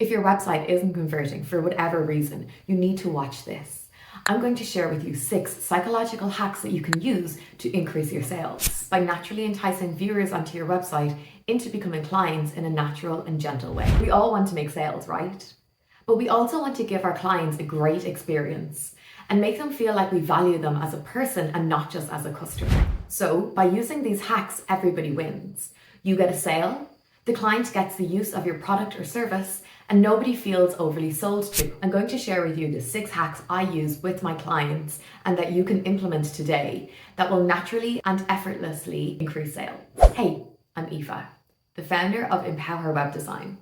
If your website isn't converting for whatever reason, you need to watch this. I'm going to share with you 6 psychological hacks that you can use to increase your sales by naturally enticing viewers onto your website into becoming clients in a natural and gentle way. We all want to make sales, right? But we also want to give our clients a great experience and make them feel like we value them as a person and not just as a customer. So by using these hacks, everybody wins. You get a sale, the client gets the use of your product or service, and nobody feels overly sold to. I'm going to share with you the 6 hacks I use with my clients and that you can implement today that will naturally and effortlessly increase sales. Hey, I'm Aoife, the founder of Empower Web Design,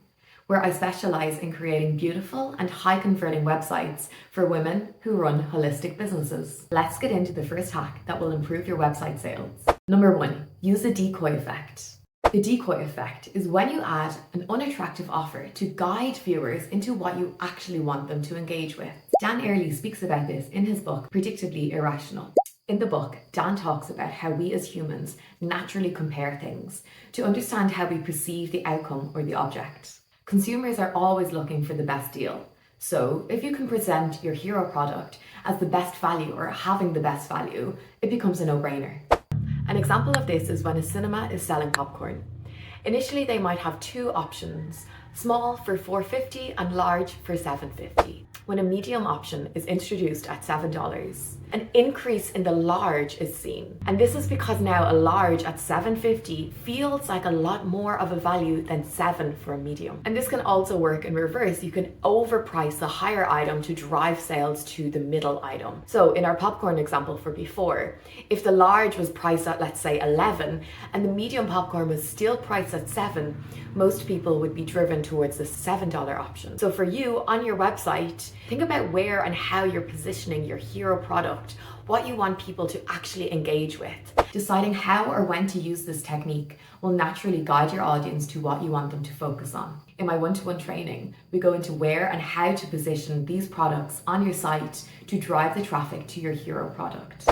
where I specialize in creating beautiful and high converting websites for women who run holistic businesses. Let's get into the first hack that will improve your website sales. Number 1, use the decoy effect. The decoy effect is when you add an unattractive offer to guide viewers into what you actually want them to engage with. Dan Early speaks about this in his book, Predictably Irrational. In the book, Dan talks about how we as humans naturally compare things to understand how we perceive the outcome or the object. Consumers are always looking for the best deal. So if you can present your hero product as the best value or having the best value, it becomes a no-brainer. An example of this is when a cinema is selling popcorn. Initially, they might have 2 options, small for $4.50 and large for $7.50. When a medium option is introduced at $7, an increase in the large is seen. And this is because now a large at $7.50 feels like a lot more of a value than $7 for a medium. And this can also work in reverse. You can overprice the higher item to drive sales to the middle item. So in our popcorn example for before, if the large was priced at, let's say, 11 and the medium popcorn was still priced at 7, most people would be driven towards the $7 option. So for you on your website, think about where and how you're positioning your hero product, what you want people to actually engage with. Deciding how or when to use this technique will naturally guide your audience to what you want them to focus on. In my one-to-one training, we go into where and how to position these products on your site to drive the traffic to your hero product.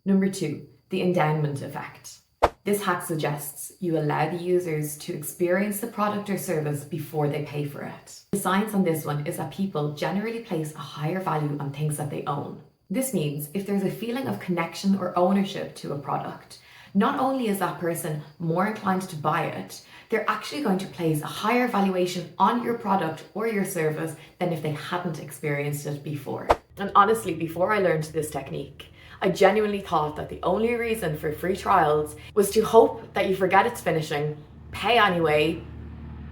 Number 2, the endowment effect. This hack suggests you allow the users to experience the product or service before they pay for it. The science on this one is that people generally place a higher value on things that they own. This means if there's a feeling of connection or ownership to a product, not only is that person more inclined to buy it, they're actually going to place a higher valuation on your product or your service than if they hadn't experienced it before. And honestly, before I learned this technique, I genuinely thought that the only reason for free trials was to hope that you forget it's finishing, pay anyway,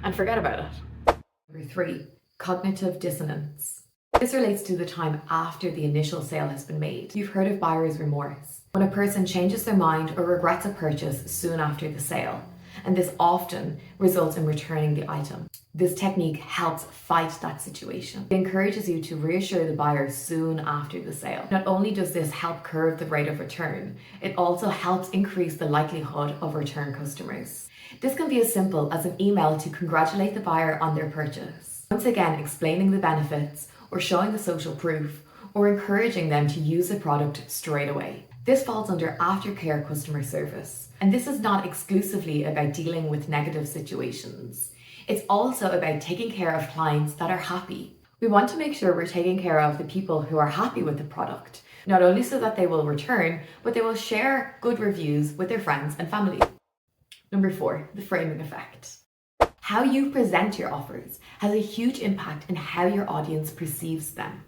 and forget about it. Number 3, cognitive dissonance. This relates to the time after the initial sale has been made. You've heard of buyer's remorse, when a person changes their mind or regrets a purchase soon after the sale, and this often results in returning the item. This technique helps fight that situation. It encourages you to reassure the buyer soon after the sale. Not only does this help curb the rate of return, it also helps increase the likelihood of return customers. This can be as simple as an email to congratulate the buyer on their purchase. Once again, explaining the benefits or showing the social proof or encouraging them to use the product straight away. This falls under aftercare customer service. And this is not exclusively about dealing with negative situations. It's also about taking care of clients that are happy. We want to make sure we're taking care of the people who are happy with the product, not only so that they will return, but they will share good reviews with their friends and family. Number 4, the framing effect. How you present your offers has a huge impact in how your audience perceives them.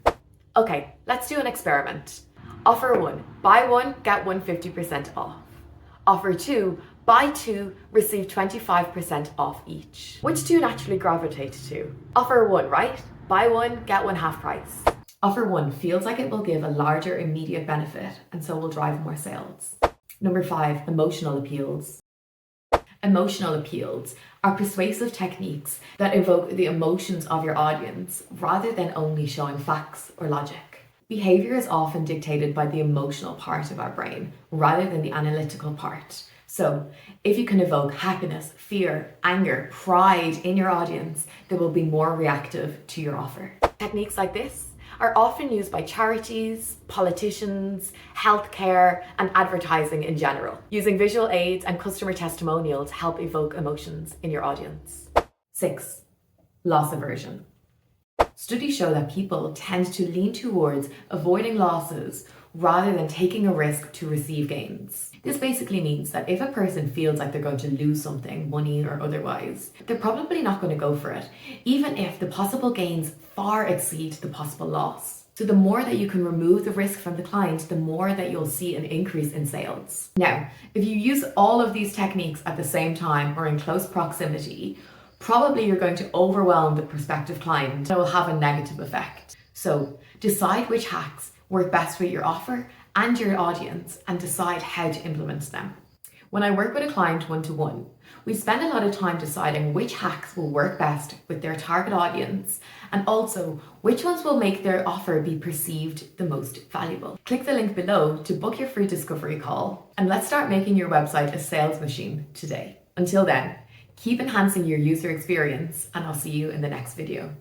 Okay, let's do an experiment. Offer 1, buy 1, get 1 50% off. Offer 2, buy 2, receive 25% off each. Which do you naturally gravitate to? Offer 1, right? Buy 1, get 1 half price. Offer 1 feels like it will give a larger immediate benefit and so will drive more sales. Number 5, emotional appeals. Emotional appeals are persuasive techniques that evoke the emotions of your audience rather than only showing facts or logic. Behavior is often dictated by the emotional part of our brain rather than the analytical part. So if you can evoke happiness, fear, anger, pride in your audience, they will be more reactive to your offer. Techniques like this are often used by charities, politicians, healthcare, and advertising in general. Using visual aids and customer testimonials help evoke emotions in your audience. 6, loss aversion. Studies show that people tend to lean towards avoiding losses rather than taking a risk to receive gains. This basically means that if a person feels like they're going to lose something, money or otherwise, they're probably not going to go for it, even if the possible gains far exceed the possible loss. So the more that you can remove the risk from the client, the more that you'll see an increase in sales. Now, if you use all of these techniques at the same time or in close proximity, probably you're going to overwhelm the prospective client. That will have a negative effect. So decide which hacks work best for your offer and your audience and decide how to implement them. When I work with a client one-to-one, we spend a lot of time deciding which hacks will work best with their target audience and also which ones will make their offer be perceived the most valuable. Click the link below to book your free discovery call and let's start making your website a sales machine today. Until then, keep enhancing your user experience and I'll see you in the next video.